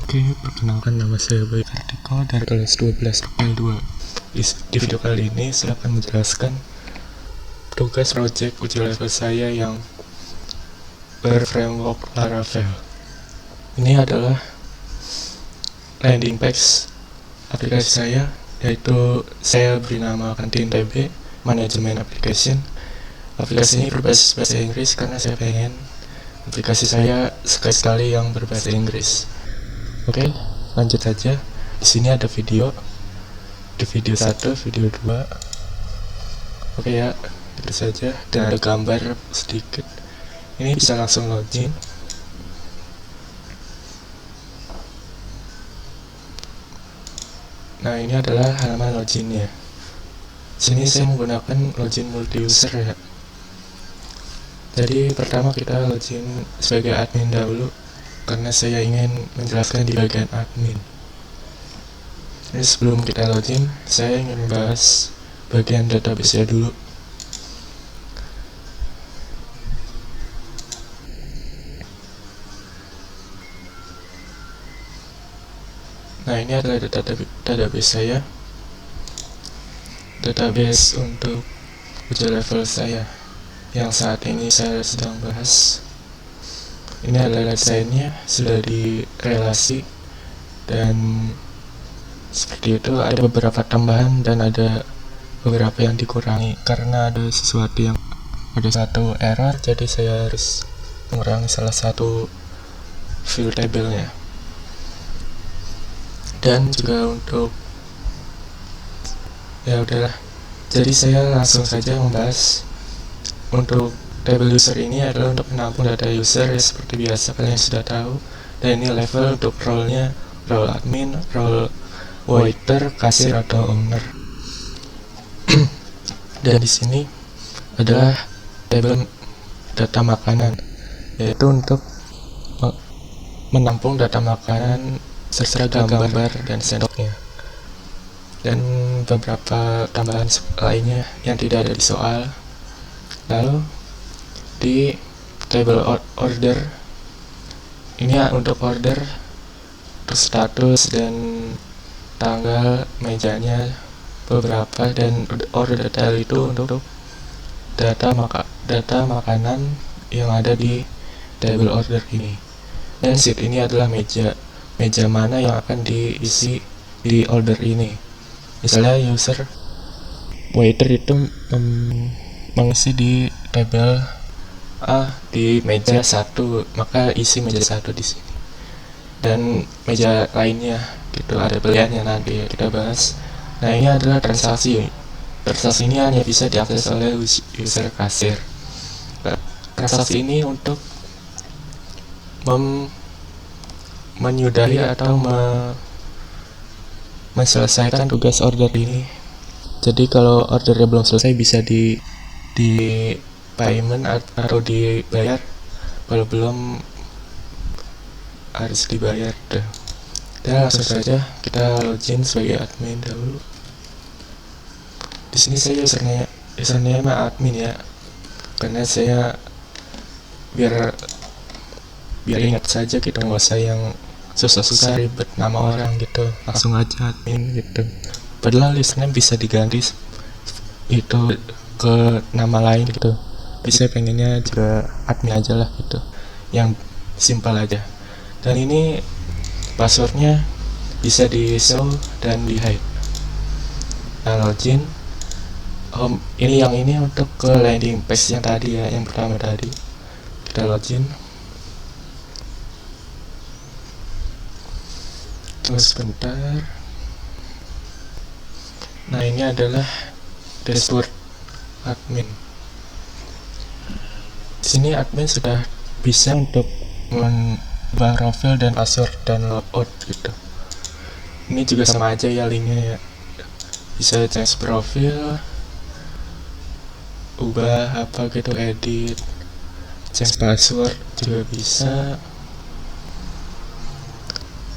Oke, perkenalkan nama saya Bayu Kartiko dari kelas 12 L2. Di video kali ini saya akan menjelaskan tugas project uji level saya yang berframework Laravel. Ini adalah landing page aplikasi saya, yaitu saya beri nama Kantin TB Management Application. Aplikasi ini berbasis bahasa Inggris karena saya pengen aplikasi saya sekali-sekali yang berbahasa Inggris. Oke, lanjut saja. Di sini ada video. Di video 1, video 2. Oke ya, itu saja. Dan ada gambar sedikit. Ini bisa langsung login. Nah, ini adalah halaman loginnya. Sini saya menggunakan login multi user ya. Jadi pertama kita login sebagai admin dahulu, karena saya ingin menjelaskan di bagian admin. Jadi sebelum kita login, saya ingin membahas bagian database-nya dulu. Nah, ini adalah database saya. Database untuk uji level saya yang saat ini saya sedang bahas. Ini adalah desainnya, sudah direlasi, dan seperti itu. Ada beberapa tambahan dan ada beberapa yang dikurangi karena ada satu error, jadi saya harus mengurangi salah satu field table-nya. Dan juga untuk ya udahlah, jadi saya langsung saja membahas. Untuk table user ini adalah untuk menampung data user ya, seperti biasa kalian sudah tahu. Dan ini level untuk role-nya, role admin, role waiter, kasir atau owner. Dan di sini adalah table data makanan, yaitu untuk menampung data makanan serta gambar dan sendoknya. Dan beberapa tambahan lainnya yang tidak ada di soal. Lalu di table order ini ya, untuk order, terus status dan tanggal mejanya beberapa, dan order detail itu untuk data makanan yang ada di table order ini. Dan sheet ini adalah meja mana yang akan diisi di order ini. Misalnya user waiter itu mengisi di tabel A di meja 1, maka isi meja 1 di sini. Dan meja lainnya gitu, ada pilihannya, nanti kita bahas. Nah, ini adalah transaksi. Transaksi ini hanya bisa diakses oleh user kasir. Transaksi ini untuk menyudahi atau menyelesaikan tugas order ini. Jadi kalau ordernya belum selesai bisa di payment atau dibayar, kalau belum harus dibayar. Dan langsung saja kita login sebagai admin dahulu. Di sini saya username admin ya, karena saya biar ingat saja gitu, nggak usah yang susah-susah ribet nama orang gitu, langsung aja admin gitu. Padahal username bisa diganti itu ke nama lain gitu. Bisa pengennya juga admin aja lah gitu, yang simpel aja. Dan ini passwordnya bisa di show dan di hide. Nah, login. Ini untuk ke landing page yang tadi ya, yang pertama tadi. Kita login. Terus sebentar. Nah, ini adalah dashboard admin. Di sini admin sudah bisa untuk mengubah profil dan password dan logout gitu. Ini juga sama aja ya linknya ya. Bisa change profil, ubah apa gitu, edit, change password juga bisa.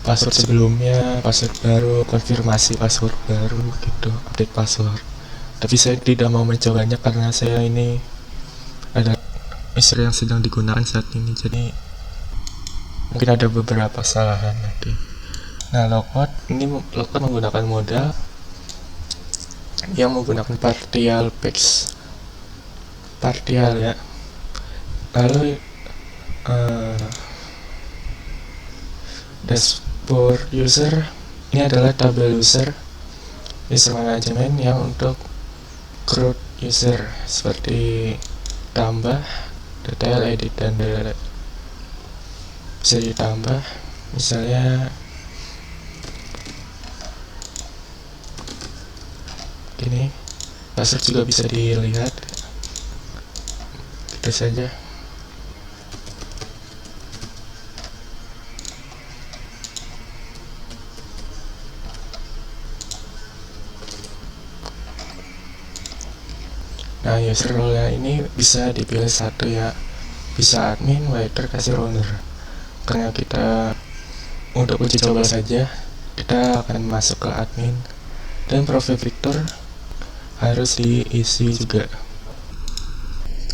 Password sebelumnya, password baru, konfirmasi password baru gitu, update password. Tapi saya tidak mau mencobanya karena saya ini ada user yang sedang digunakan saat ini, jadi mungkin ada beberapa kesalahan nanti. Nah, logout ini menggunakan modal yang menggunakan partial page, partial ya. Lalu dashboard user ini adalah tabel user manajemen yang untuk crowd user seperti tambah, detail, edit, dan delete. Bisa ditambah, misalnya gini, password juga bisa dilihat, gitu saja. Nah, user role ini bisa dipilih satu ya, bisa admin, writer, kasir owner. Karena kita untuk uji coba saja, kita akan masuk ke admin, dan profil Victor harus diisi juga.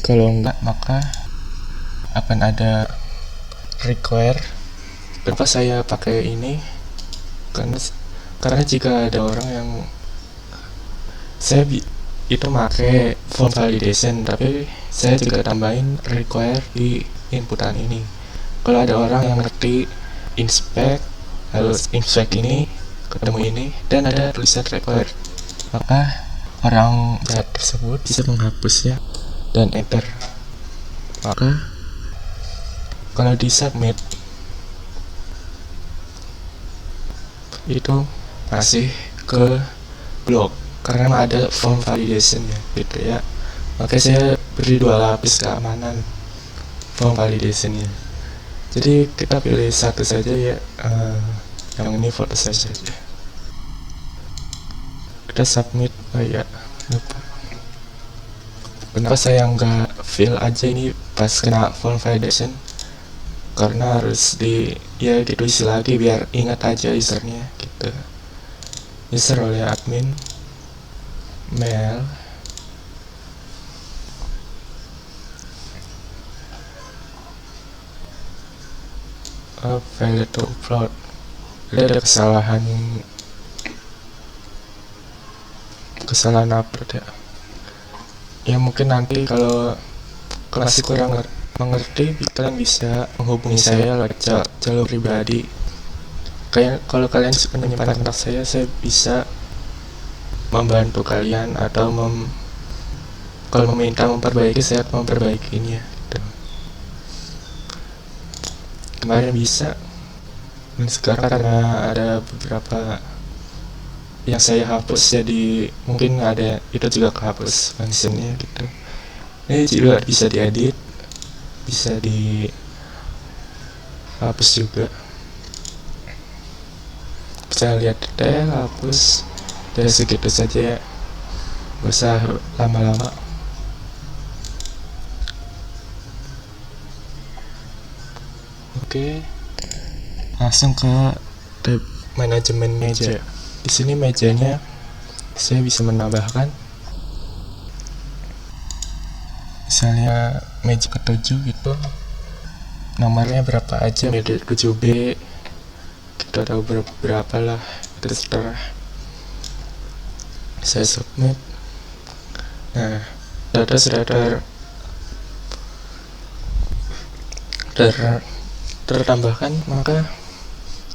Kalau enggak, maka akan ada require. Kenapa saya pakai ini? Karena jika ada orang yang itu pakai form validation, tapi saya juga tambahin require di inputan ini. Kalau ada orang yang ngerti inspect, harus inspect ini, ketemu ini, dan ada tulisan require, maka orang jahat tersebut bisa menghapusnya dan enter. Maka kalau di submit itu masih ke blok karena ada form validation ya, gitu ya. Makanya saya beri 2 lapis keamanan form validationnya. Jadi kita pilih satu saja ya, yang ini foto saja. Kita submit. Oh ya, lupa. Kenapa saya nggak fill aja ini pas kena form validation? Karena harus ya gitu isi lagi biar ingat aja usernya gitu. User oleh admin, mail, valid to upload. Jadi ada kesalahan upload ya. Ya mungkin nanti kalau kelas kurang mengerti, kalian bisa menghubungi saya lewat jalur pribadi. Kayak kalau kalian suka menyimpan kontak saya bisa membantu kalian, atau kalau meminta memperbaiki, saya memperbaikinya gitu. Kemarin bisa, dan sekarang karena ada beberapa yang saya hapus, jadi mungkin ada itu juga kehapus functionnya gitu. Ini juga bisa diedit, bisa dihapus juga. Bisa lihat detail, hapus, dan segitu saja ya, gak usah lama-lama. Oke, langsung ke tab manajemen meja. Di sini mejanya saya bisa menambahkan, misalnya meja ke-7 gitu, nomornya berapa aja, meja 7B, kita tahu berapa lah, terserah. Saya submit. Nah, data sudah tertambahkan, maka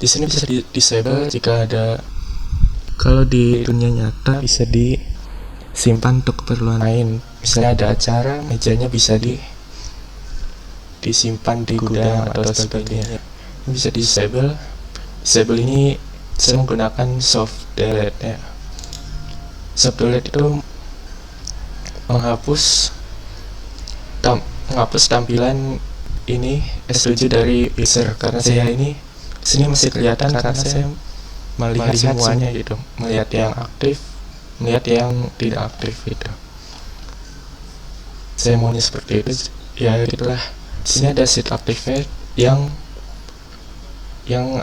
di sini bisa di disable jika ada. Kalau di dunia nyata bisa disimpan untuk keperluan lain, misalnya ada acara, mejanya bisa disimpan di gudang atau sebagainya. Bisa disable. Disable ini saya menggunakan soft delete ya. Soft delete itu menghapus tampilan ini S7 dari user, karena saya ini sini masih kelihatan karena saya melihat semuanya gitu, melihat yang aktif, melihat yang tidak aktif gitu. Saya maunya seperti itu ya, gitulah. Di sini ada set activate yang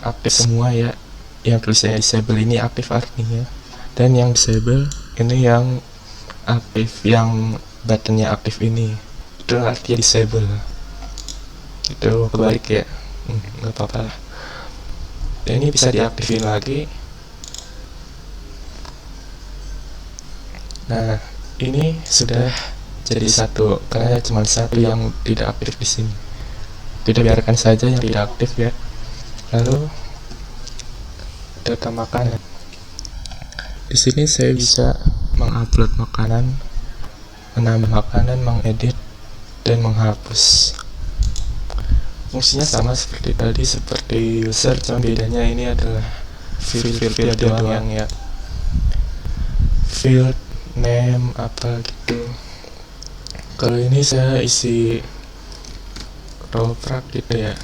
aktif semua ya, yang tulisannya disable ini aktif artinya, dan yang disable ini yang aktif, yang buttonnya aktif ini itu artinya disable. Itu kebalik ya, nggak apa-apa lah. Dan ini bisa diaktifin lagi. Nah, ini sudah jadi satu karena cuma satu yang tidak aktif di sini. Kita biarkan saja yang tidak aktif ya. Lalu data makanan. Di sini saya bisa mengupload makanan, menambah makanan, mengedit, dan menghapus. Fungsinya sama seperti tadi, seperti user, cuma bedanya ini adalah field doang ya. Field name apa gitu. Kalau ini saya isi toprak gitu ya.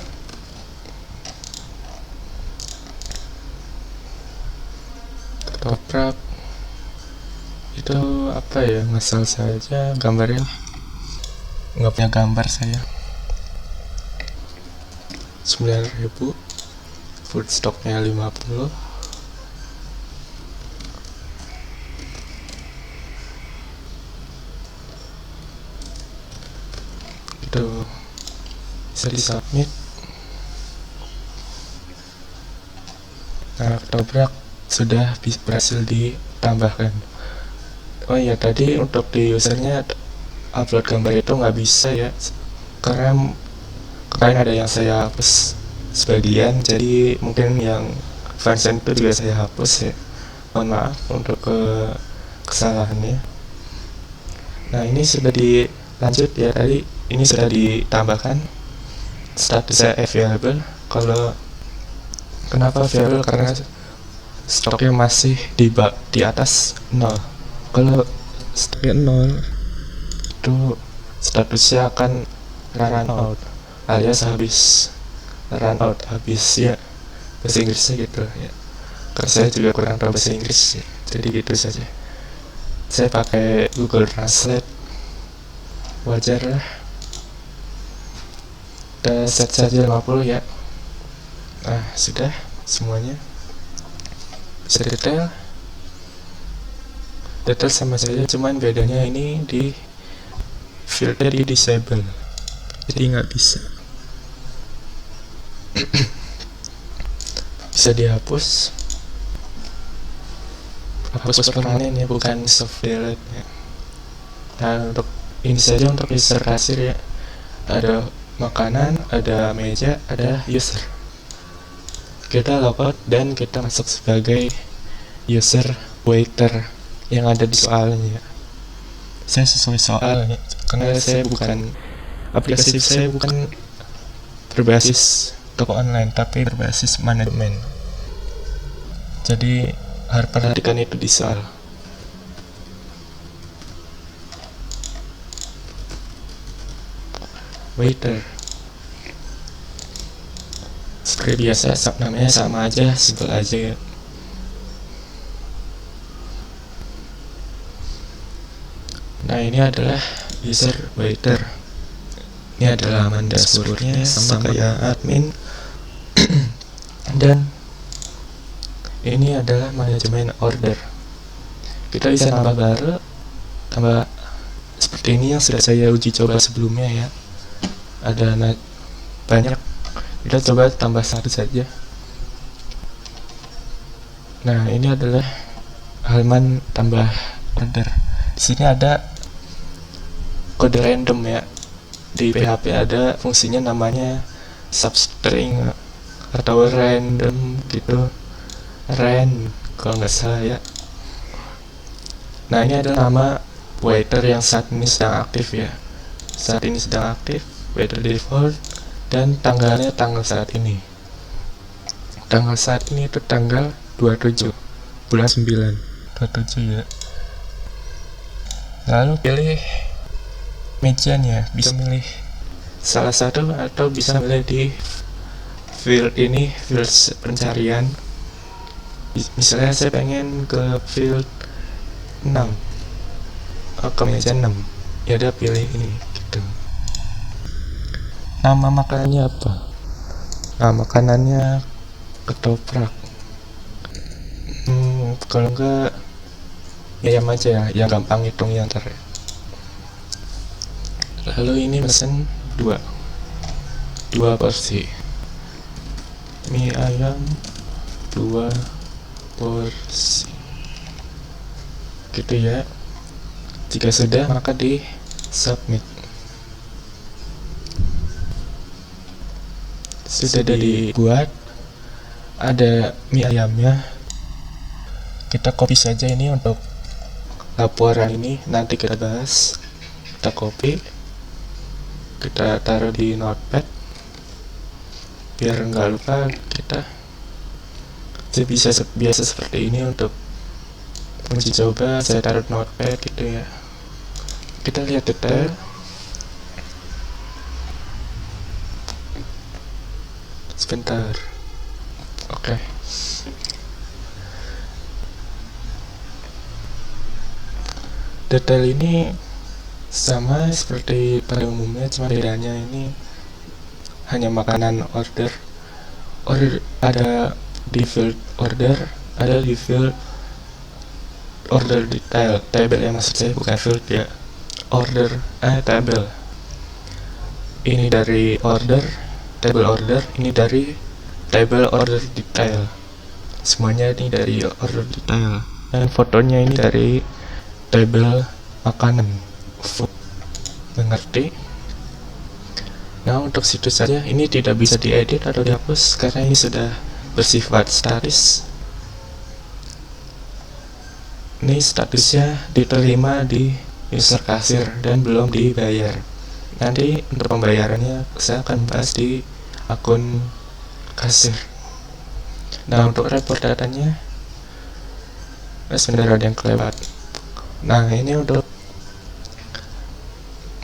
Toprak itu apa ya, ngasal saja gambarnya, nggak punya gambar saya. 9.000, food stocknya 50. Itu bisa disubmit. Nah, ketoprak sudah berhasil ditambahkan. Oh iya, tadi untuk di usernya upload gambar itu nggak bisa ya, karena kemarin ada yang saya hapus sebagian, jadi mungkin yang fansign itu juga saya hapus ya. Mohon maaf untuk kesalahannya. Nah, ini sudah dilanjut ya, tadi ini sudah ditambahkan statusnya available. Kalau kenapa available? Karena stoknya masih di atas 0. Kalau stoknya 0 itu statusnya akan run out, alias habis. Run out, habis ya, bahasa Inggrisnya gitu ya, karena saya juga kurang tahu bahasa Inggris ya. Jadi gitu saja, saya pakai Google Translate, wajar lah. Udah set saja 50 ya. Nah, sudah semuanya. Bisa detail sama saja, cuman bedanya ini di filter di disable, jadi nggak bisa. Bisa dihapus, hapus permanen ya, bukan soft delete ya. Nah, untuk ini saja untuk user kasir ya, ada makanan, ada meja, ada user. Kita logout dan kita masuk sebagai user waiter yang ada di soalnya. Saya sesuai soalnya, karena saya bukan, aplikasi saya bukan berbasis toko online, tapi berbasis manajemen. Jadi harus perhatikan itu di soal. Waiter, seperti biasa, namanya sama aja, simpel aja ya. Nah, ini adalah user waiter. Ini adalah halaman dashboardnya, sama kayak admin. Dan ini adalah manajemen order. Kita bisa tambah baru, tambah seperti ini yang sudah saya uji coba sebelumnya ya. Ada banyak, kita coba tambah satu saja. Nah, ini adalah halaman tambah order. Di sini ada kode random ya. Di PHP ada fungsinya namanya substring atau random gitu, kalau nggak salah ya. Nah, ini adalah nama waiter yang saat ini sedang aktif ya. Saat ini sedang aktif, waiter default, dan tanggalnya tanggal saat ini. Tanggal saat ini itu tanggal 27 bulan 9 27 ya. Lalu pilih mejanya, bisa milih salah satu atau bisa milih di field ini, field pencarian. Misalnya saya pengen ke field 6, ke meja 6, ya udah pilih ini gitu. Nama makanannya apa? Nah, makanannya ketoprak. Kalau enggak ya ayam aja ya, yang gampang hitungnya ntar ya. Lalu ini pesen 2 porsi mie ayam 2 porsi gitu ya. Jika sudah, maka di submit. Sudah dibuat, ada mie ayamnya. Kita copy saja ini untuk laporan ini, nanti kita bahas. Kita copy, kita taruh di notepad biar nggak lupa. Kita bisa biasa seperti ini untuk uji coba. Saya taruh notepad gitu ya. Kita lihat detail. Sebentar. Oke. Detail ini sama seperti pada umumnya, cuma bedanya ini hanya makanan order ada di field order, ada di field order detail table ya, maksud saya bukan field ya, order table. Ini dari order table order, ini dari table order detail. Semuanya ini dari order detail, dan fotonya ini dari table makanan food. Mengerti? Nah, untuk situs saja ini tidak bisa diedit atau dihapus karena ini sudah bersifat statis. Ini statusnya diterima di user kasir dan belum dibayar. Nanti untuk pembayarannya saya akan bahas di akun kasir. Nah, untuk report datanya sebenarnya ada yang kelewat. Nah, ini untuk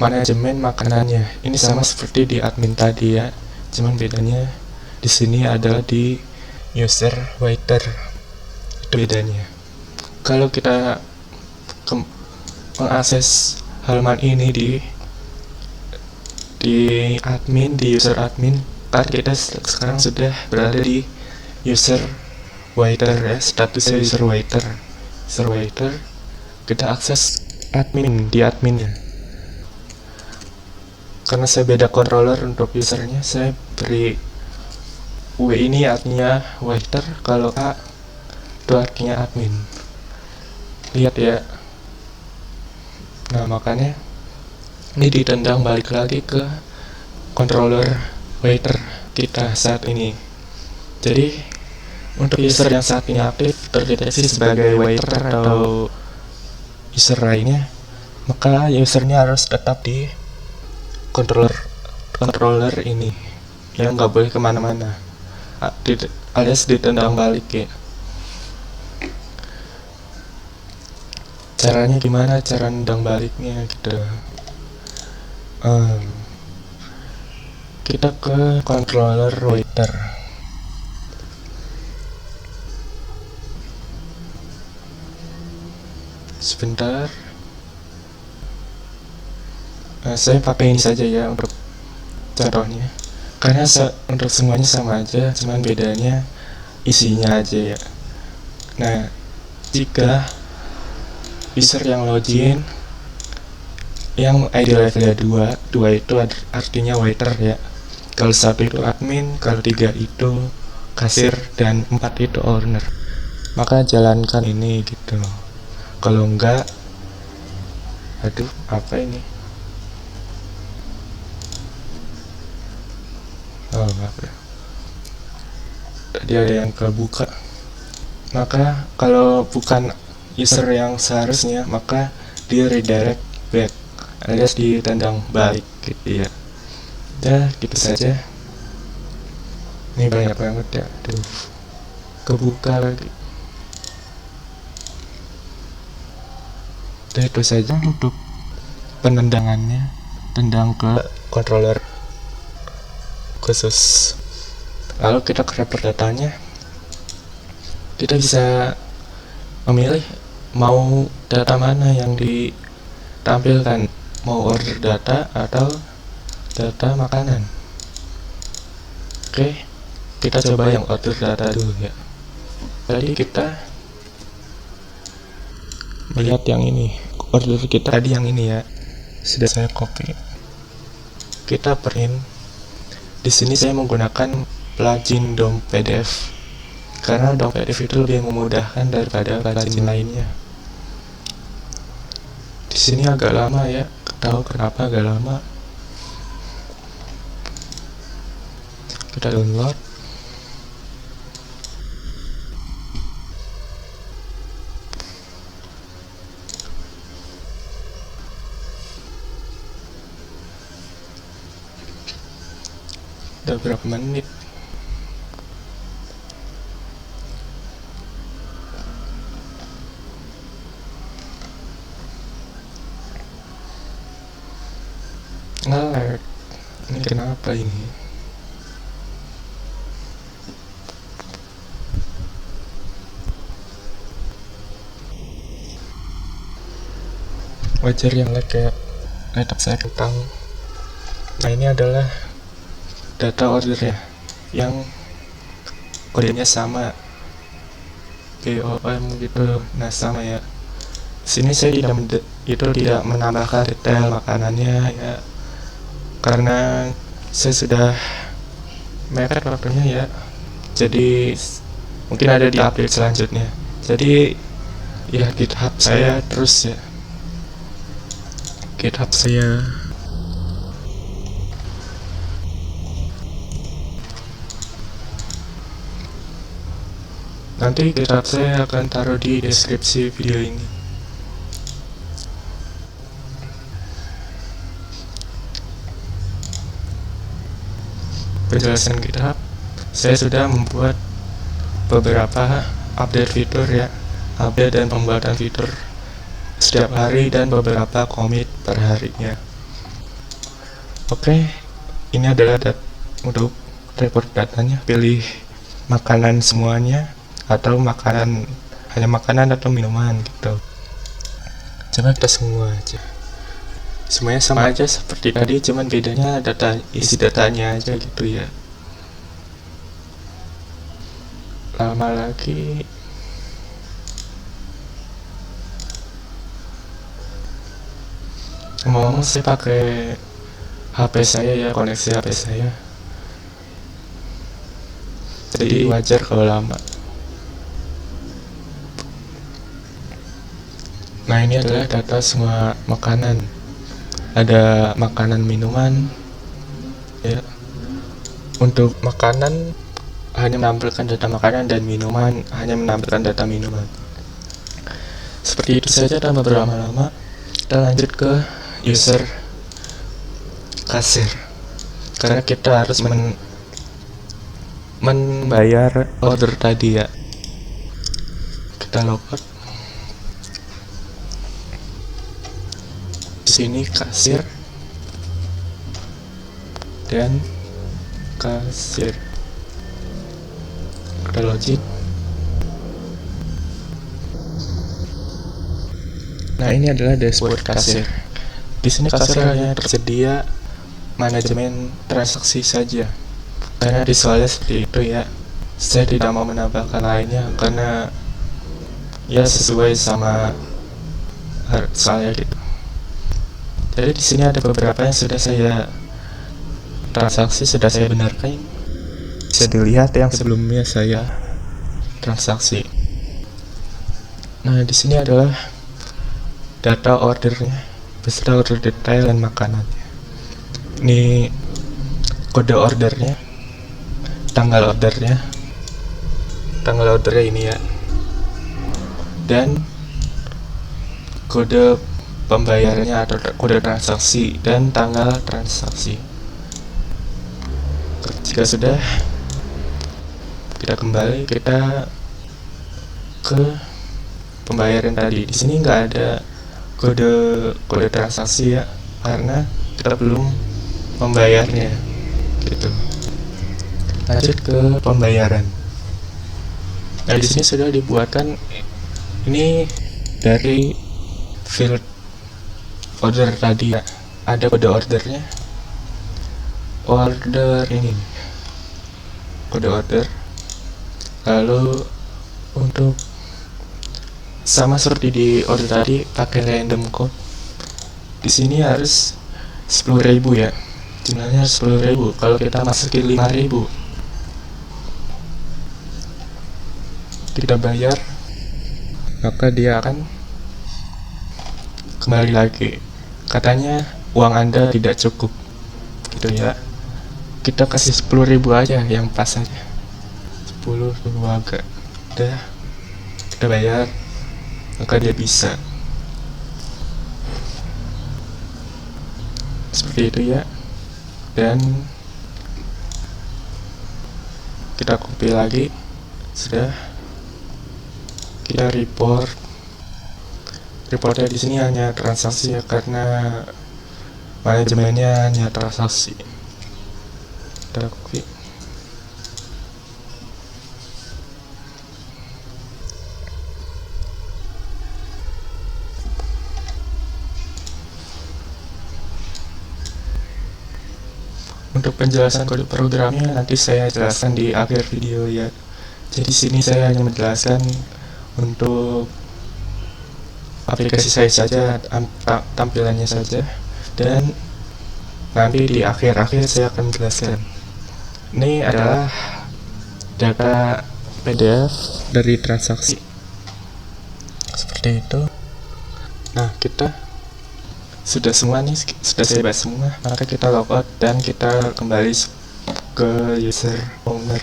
manajemen makanannya. Ini sama seperti di admin tadi ya. Cuman bedanya di sini adalah di user waiter. Itu bedanya. Kalau kita mengakses halaman ini di admin, di user admin, kan kita sekarang sudah berada di user waiter ya, statusnya user waiter. User waiter, kita akses admin di adminnya. Karena saya beda controller untuk usernya, saya beri W ini artinya waiter, kalau A itu artinya admin. Lihat ya. Nah, makanya ini ditendang balik lagi ke controller waiter kita saat ini. Jadi untuk user yang saat ini aktif terdeteksi sebagai waiter atau user lainnya, maka usernya harus tetap di controller ini, yang nggak boleh kemana-mana, alias ditendang balik ya. Caranya gimana? Cara nendang baliknya gitu. Kita ke controller waiter. Sebentar. Saya pakai ini saja ya untuk contohnya. Karena untuk semuanya sama aja, cuman bedanya isinya aja ya. Nah, jika user yang login yang ID levelnya 2 itu artinya waiter ya. Kalau 1 itu admin, kalau 3 itu kasir, dan 4 itu owner. Maka jalankan ini gitu. Kalau enggak, aduh, apa ini? Oh, maaf ya. Tadi ada yang kebuka. Maka kalau bukan user yang seharusnya, maka dia redirect back, alias ditendang balik gitu ya. Udah, gitu saja. Ini banyak banget ya. Aduh, kebuka lagi. Udah, itu saja untuk penendangannya. Tendang ke controller khusus. Lalu kita ke report datanya. Kita bisa memilih mau data mana yang ditampilkan, mau order data atau data makanan. Oke, kita coba yang order data dulu ya. Tadi kita melihat yang ini, order kita tadi yang ini ya, sudah saya copy. Kita print. Di sini saya menggunakan plugin DOM PDF. karena dompet itu lebih memudahkan daripada perajin lainnya. Di sini agak lama ya, tahu kenapa agak lama? Kita download. Udah berapa menit? Nge-lag. Ini kenapa ini? Wajar yang lag ya, laptop saya kentang. Nah, ini adalah data order ya, yang kodenya sama, POM gitu. Nah, sama ya. Sini saya tidak menambahkan detail makanannya ya, karena saya sudah mepet waktunya ya. Jadi mungkin ada di update selanjutnya. Jadi ya GitHub saya terus ya. GitHub saya nanti GitHub saya akan taruh di deskripsi video ini. Penjelasan GitHub, saya sudah membuat beberapa update fitur ya, update dan pembuatan fitur setiap hari dan beberapa commit per harinya. Oke, ini adalah untuk report datanya. Pilih makanan semuanya atau hanya makanan atau minuman gitu. Coba kita semua aja. Semuanya sama aja seperti tadi, cuman bedanya isi datanya aja gitu ya. Lama lagi. Ngomong saya pakai HP saya ya, koneksi HP saya. Jadi wajar kalau lama. Nah, ini adalah data semua makanan. Ada makanan, minuman ya. Untuk makanan hanya menampilkan data makanan, dan minuman hanya menampilkan data minuman. Seperti itu saja tanpa berlama-lama. Kita lanjut ke user kasir, karena kita harus membayar order tadi ya. Kita logout. Di sini kasir dan kasir. Kita login. Nah, ini adalah dashboard kasir. Di sini kasir hanya tersedia manajemen transaksi saja, karena di soalnya seperti itu ya. Saya tidak mau menambahkan lainnya karena ya sesuai sama soalnya gitu. Jadi di sini ada beberapa yang sudah saya transaksi, sudah saya benarkan. Bisa dilihat yang sebelumnya saya transaksi. Nah, di sini adalah data ordernya beserta order detail dan makanannya. Ini kode ordernya, tanggal ordernya ini ya, dan kode pembayarannya atau kode transaksi dan tanggal transaksi. Jika sudah, kita kembali ke pembayaran tadi. Di sini nggak ada kode transaksi ya, karena kita belum membayarnya gitu. Lanjut ke pembayaran. Nah, di sini sudah dibuatkan ini dari field order tadi ya, ada kode ordernya. Order ini kode order. Lalu untuk sama seperti di order tadi, pakai random code. Di sini harus 10.000 ya, jumlahnya 10.000. Kalau kita masukin 5.000, kita bayar, maka dia akan kembali lagi. Katanya uang Anda tidak cukup, gitu ya. Kita kasih 10.000 aja, yang pas aja. 10.000 agak. Udah, kita bayar, maka dia bisa. Seperti itu ya. Dan kita copy lagi. Sudah, kita reportnya di sini hanya transaksi ya, karena manajemennya hanya transaksi. Kita copy. Untuk penjelasan kode programnya nanti saya jelaskan di akhir video ya. Jadi sini saya hanya menjelaskan untuk aplikasi saya saja, tampilannya saja, dan nanti di akhir-akhir saya akan menjelaskan. Ini adalah data PDF dari transaksi seperti itu. Nah, kita sudah semua nih, sudah saya bahas semua, maka kita logout dan kita kembali ke user owner.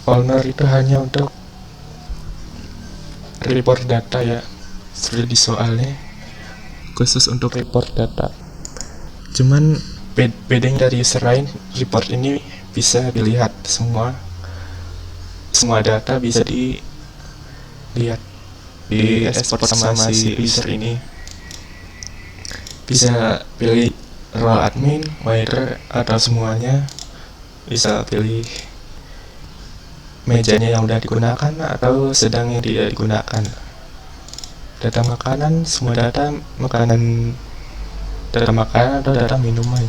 Owner itu hanya untuk report data ya, sudah di soalnya khusus untuk report data. Cuman bedanya dari user lain, report ini bisa dilihat semua data bisa dilihat, di export sama si user ini. Bisa pilih role admin, writer, atau semuanya. Bisa pilih mejanya yang udah digunakan atau sedang yang tidak digunakan. Data makanan, semua data makanan atau data minuman.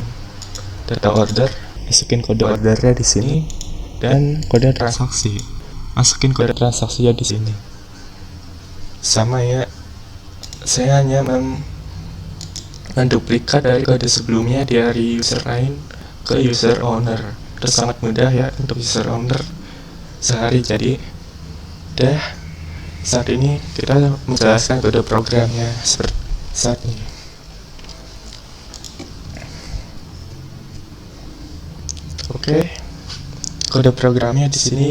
Data order, masukin kode ordernya di sini, dan kode transaksi, masukin kode transaksinya di sini. Sama ya, saya hanya menduplikat dari kode sebelumnya dari user lain ke user owner. Itu sangat mudah ya untuk user owner, sehari jadi. Dah, saat ini kita menjelaskan kode programnya seperti saat ini. Oke, kode programnya di sini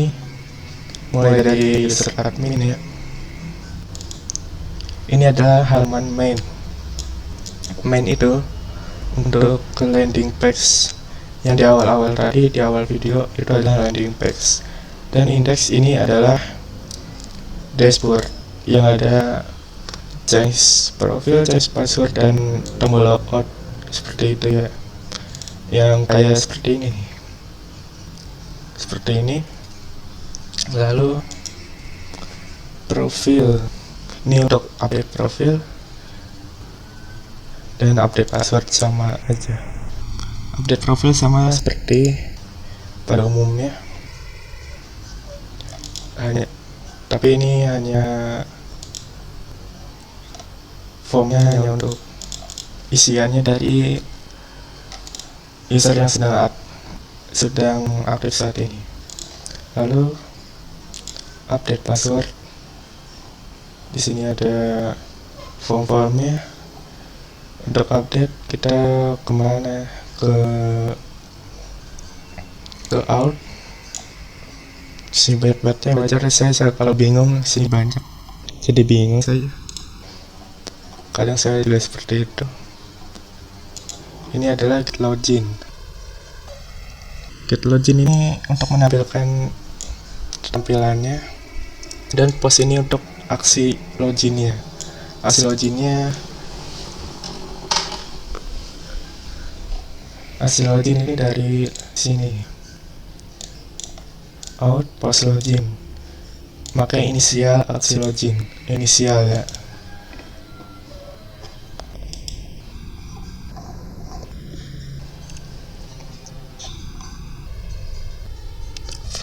mulai dari user admin ya. Ini adalah halaman main. Main itu untuk ke landing page yang di awal-awal tadi, di awal video itu adalah landing page. Dan index ini adalah dashboard yang ada change profile, change password, dan tombol logout seperti itu ya. Yang kayak seperti ini. Seperti ini. Lalu profil, ini untuk update profil dan update password sama aja. Update profil sama seperti pada umumnya, tapi ini hanya formnya hanya untuk isiannya dari user yang sedang aktif saat ini. Lalu update password, di sini ada form-formnya. Untuk update kita kemana, ke out. Si banyak wajar saya kalau bingung, sini banyak jadi bingung saya. Kadang saya juga seperti itu. Ini adalah get login. Get login ini untuk menampilkan tampilannya, dan post ini untuk aksi loginnya. Aksi login ini dari sini, out post login, maka inisial aksi login, inisial ya.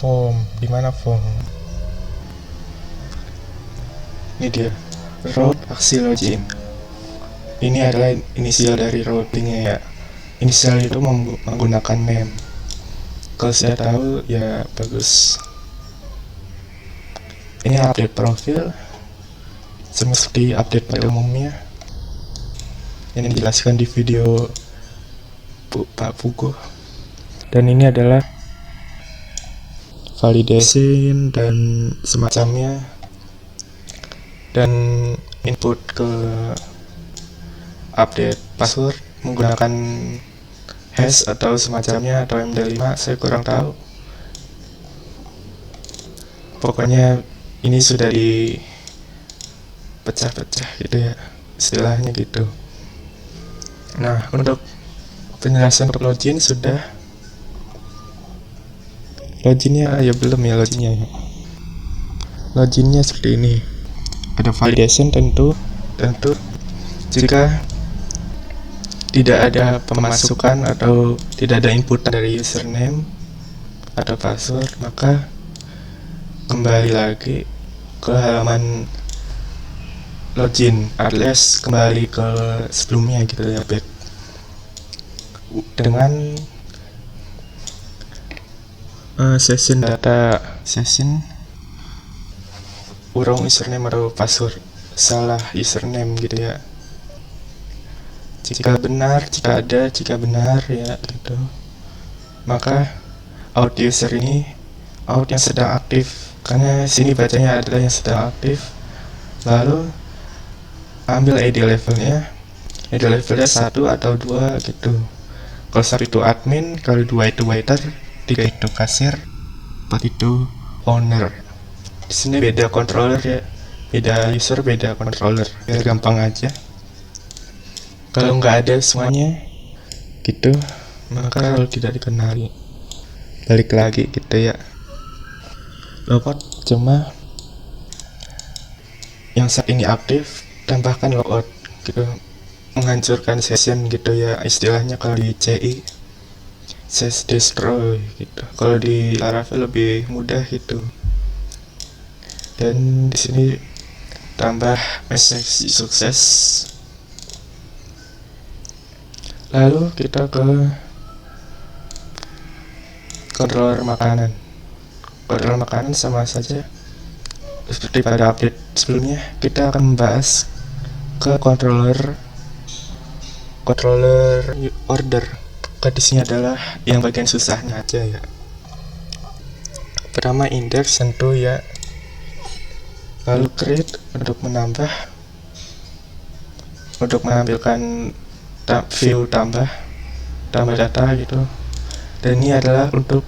Form, dimana form? Ini dia, route aksi login. Ini adalah inisial dari routingnya ya. inisial itu menggunakan name. Kalau sudah tahu ya bagus. Ini update profil sama seperti update pada umumnya yang dijelaskan di video Pak Pugo. Dan ini adalah validation dan semacamnya, dan input ke update password menggunakan hash atau semacamnya atau MD5, saya kurang tahu. Pokoknya ini sudah dipecah-pecah gitu ya, istilahnya gitu. Nah, untuk penjelasan untuk login sudah. Loginnya ya belum ya loginnya. Loginnya seperti ini. Ada validation tentu jika tidak ada pemasukan atau tidak ada input dari username atau password, maka kembali lagi ke halaman login, alias kembali ke sebelumnya gitu ya, back dengan session data, session urung username atau password, salah username gitu ya. Jika benar ya gitu, maka out user ini out yang sedang aktif, karena sini bacanya adalah yang sedang aktif. Lalu ambil ID levelnya 1 atau 2 gitu. Kalau 1 itu admin, kalau 2 itu waiter, 3 itu kasir, 4 itu owner. Di sini beda controller ya, beda user, beda controller, biar gampang aja. Kalau nggak ada semuanya gitu, maka kalau tidak dikenali, balik lagi gitu ya. Logout cuma yang saat ini aktif, tambahkan logout gitu, menghancurkan session gitu ya, istilahnya kalau di CI ses destroy gitu. Kalau di Laravel lebih mudah gitu. Dan di sini tambah message sukses. Lalu kita ke controller makanan. Controller makanan sama saja seperti pada update sebelumnya. Kita akan membahas ke controller order. Di sini adalah yang bagian susahnya aja ya. Pertama index tentu ya. Lalu create untuk menampilkan view tambah data gitu. Dan ini adalah untuk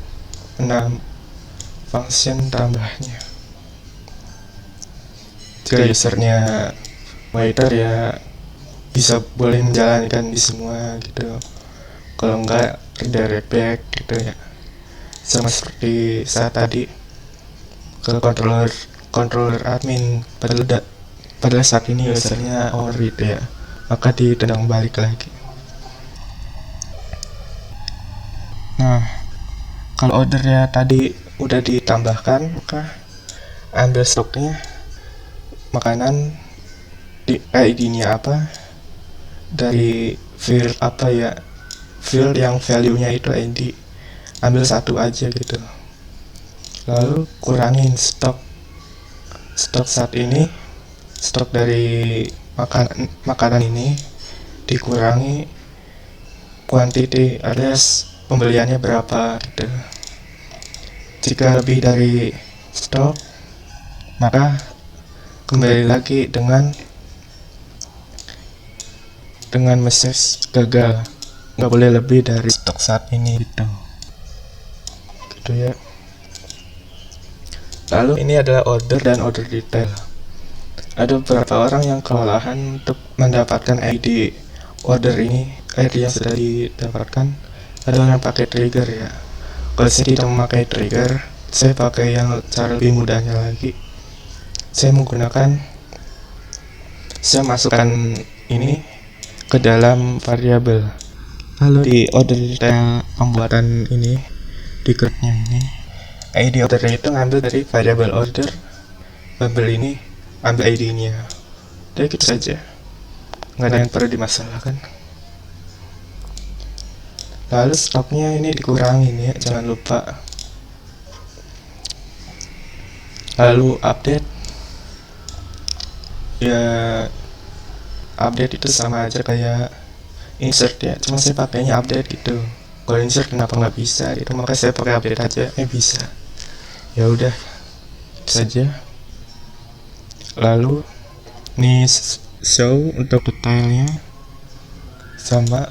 function tambahnya. Jika usernya waiter ya bisa boleh menjalankan di semua gitu. Kalau enggak redirect back gitu ya. Sama seperti saat tadi ke controller admin, pada saat ini usernya owner gitu ya, maka ditendang balik lagi. Nah, kalau ordernya tadi udah ditambahkan, maka ambil stoknya, makanan, di ID-nya apa, dari field apa ya, field yang value-nya itu ID, ambil 1 aja gitu. Lalu kurangin stok saat ini, stok dari makanan ini dikurangi quantity, alias pembeliannya berapa gitu. Jika lebih dari stok, maka kembali lagi dengan message gagal, nggak boleh lebih dari stok saat ini gitu ya. Lalu ini adalah order dan order detail. Ada beberapa orang yang kewalahan untuk mendapatkan ID order ini, ID yang sudah didapatkan. Ada orang yang pakai trigger ya. Kalau saya tidak memakai trigger, saya pakai yang cara lebih mudahnya lagi. Saya masukkan ini ke dalam variabel. Lalu di order detail pembuatan ini, di grade-nya ini, ID order itu ngambil dari variabel order, label ini ambil ID-nya. Jadi gitu saja, nggak ada yang perlu dimasalahkan. Lalu stoknya ini dikurangin ya, jangan lupa. Lalu update, ya update itu sama aja kayak insert ya, cuma saya pakainya update gitu. Kalau insert kenapa nggak bisa gitu, makanya saya pakai update aja. Bisa, ya udah itu saja. Lalu nih show untuk detailnya sama,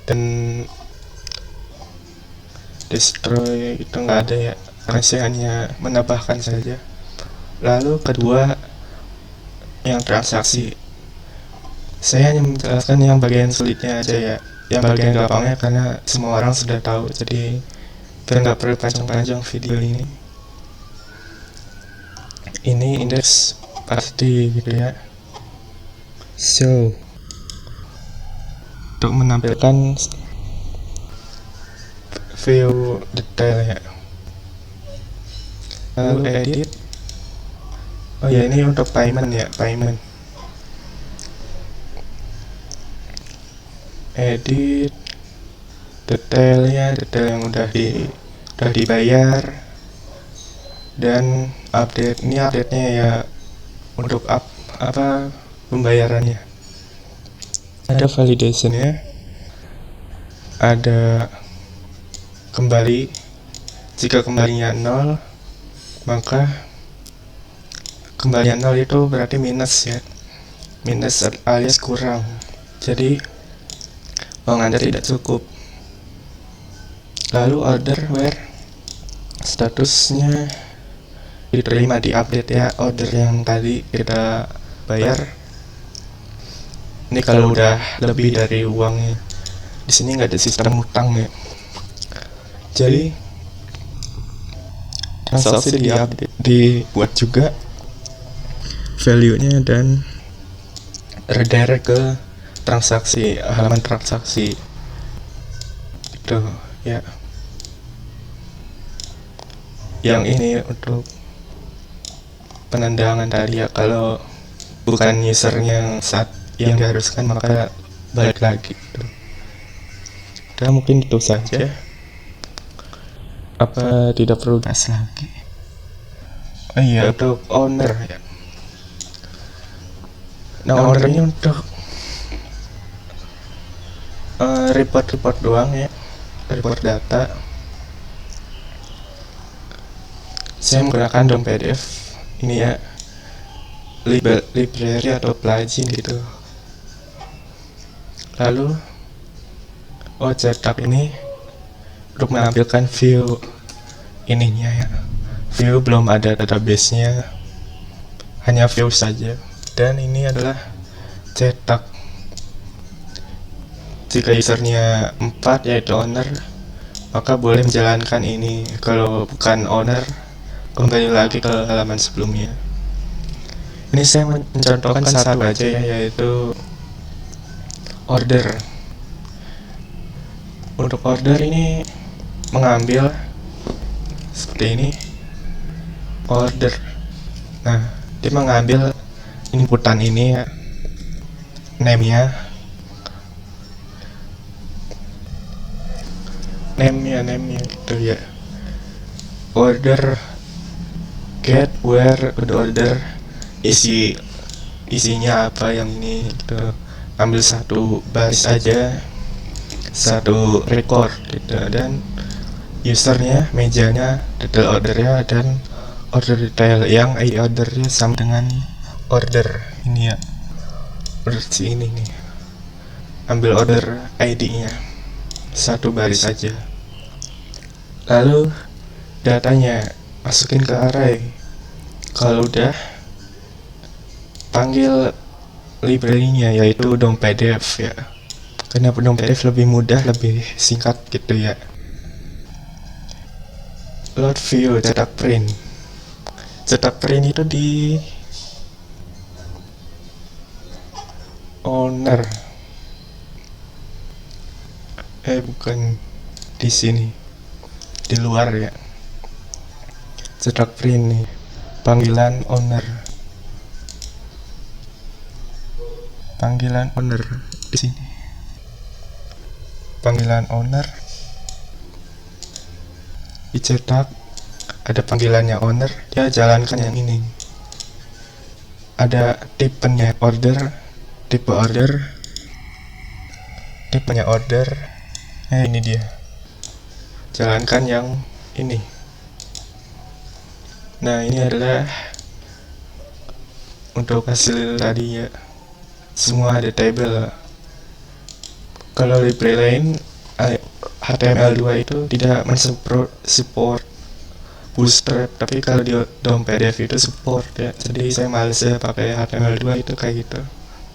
dan destroy itu nggak ada ya, karena saya hanya menambahkan saja. Lalu kedua, yang transaksi, saya hanya menjelaskan yang bagian sulitnya aja ya, yang bagian gampangnya karena semua orang sudah tahu, jadi biar nggak perlu panjang-panjang video ini. Ini indeks pasti gitu ya. So untuk menampilkan view detail ya. Lalu edit, oh ya ini untuk payment ya, payment. Edit detailnya, detail yang udah dibayar, dan update. Ini update-nya ya untuk pembayarannya. Ada validation ya, ada kembali. Jika kembalinya 0, maka kembalian 0 itu berarti minus ya, minus alias kurang, jadi uang Anda tidak cukup. Lalu order where, statusnya diterima, di update ya, order yang tadi kita bayar. Ini kalau udah lebih dari uangnya. Di sini nggak ada sistem utang ya, jadi transaksi dibuat juga value-nya dan redirect ke transaksi, halaman transaksi itu ya. Yang ini untuk penandanan tadi ya, kalau bukan usernya yang diharuskan maka balik lagi gitu. Dan mungkin itu saja, apa tidak perlu bahas lagi. Oh iya, untuk owner ya. Nah, ownernya untuk report doang ya, report data. Saya menggunakan DOM PDF ini ya, library atau plugin gitu. Lalu cetak ini untuk menampilkan view ininya ya, view belum ada database-nya, hanya view saja. Dan ini adalah cetak. Jika usernya 4 yaitu owner, maka boleh menjalankan ini. Kalau bukan owner, kembali lagi ke halaman sebelumnya. Ini saya mencontohkan satu aja ya, yaitu order. Untuk order ini mengambil seperti ini, order. Nah, dia mengambil inputan ini ya, name-nya gitu ya. Order get where order, isinya apa yang ini gitu. Ambil satu baris aja, satu record gitu, dan usernya, mejanya, detail ordernya, dan order detail yang ID ordernya sama dengan order ini ya, order si ini nih. Ambil order ID-nya, satu baris saja. Lalu datanya masukin ke array. Kalau udah, panggil library-nya yaitu DOM PDF ya. Karena DOM PDF lebih mudah, lebih singkat gitu ya. Load view, cetak print. Cetak print itu di owner. Bukan di sini. Di luar ya. Cetak print nih. Panggilan owner. Panggilan owner di sini. panggilan owner, dicetak ada panggilannya owner, dia jalankan yang ini. Ada tipenya order, tipenya order. Nah, ini dia, jalankan yang ini. Nah, ini adalah untuk hasil tadi ya, semua ada table. Kalau library lain HTML2 itu tidak support bootstrap, tapi kalau di DOM PDF itu support ya. Jadi saya males ya pakai HTML2 itu kayak gitu,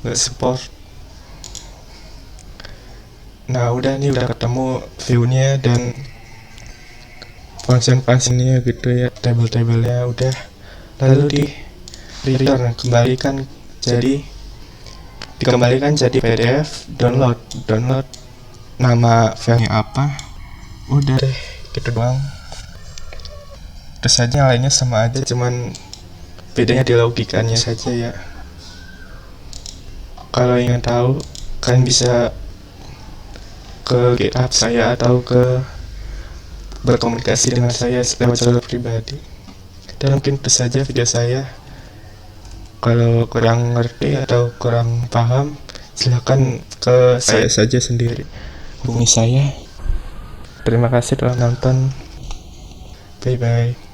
nggak support. Nah udah nih, udah ketemu view-nya dan function-functionnya gitu ya, table-tablenya udah. Lalu di return, dikembalikan jadi PDF, download nama filenya apa, udah deh gitu doang. Terus saja lainnya sama aja, cuman bedanya di logikanya saja ya. Kalau ingin tahu, kalian bisa ke GitHub saya atau berkomunikasi dengan saya lewat jalur pribadi. Dan mungkin itu saja video saya. Kalau kurang ngerti atau kurang paham, silakan ke saya saja sendiri, hubungi saya. Terima kasih telah nonton. Bye bye.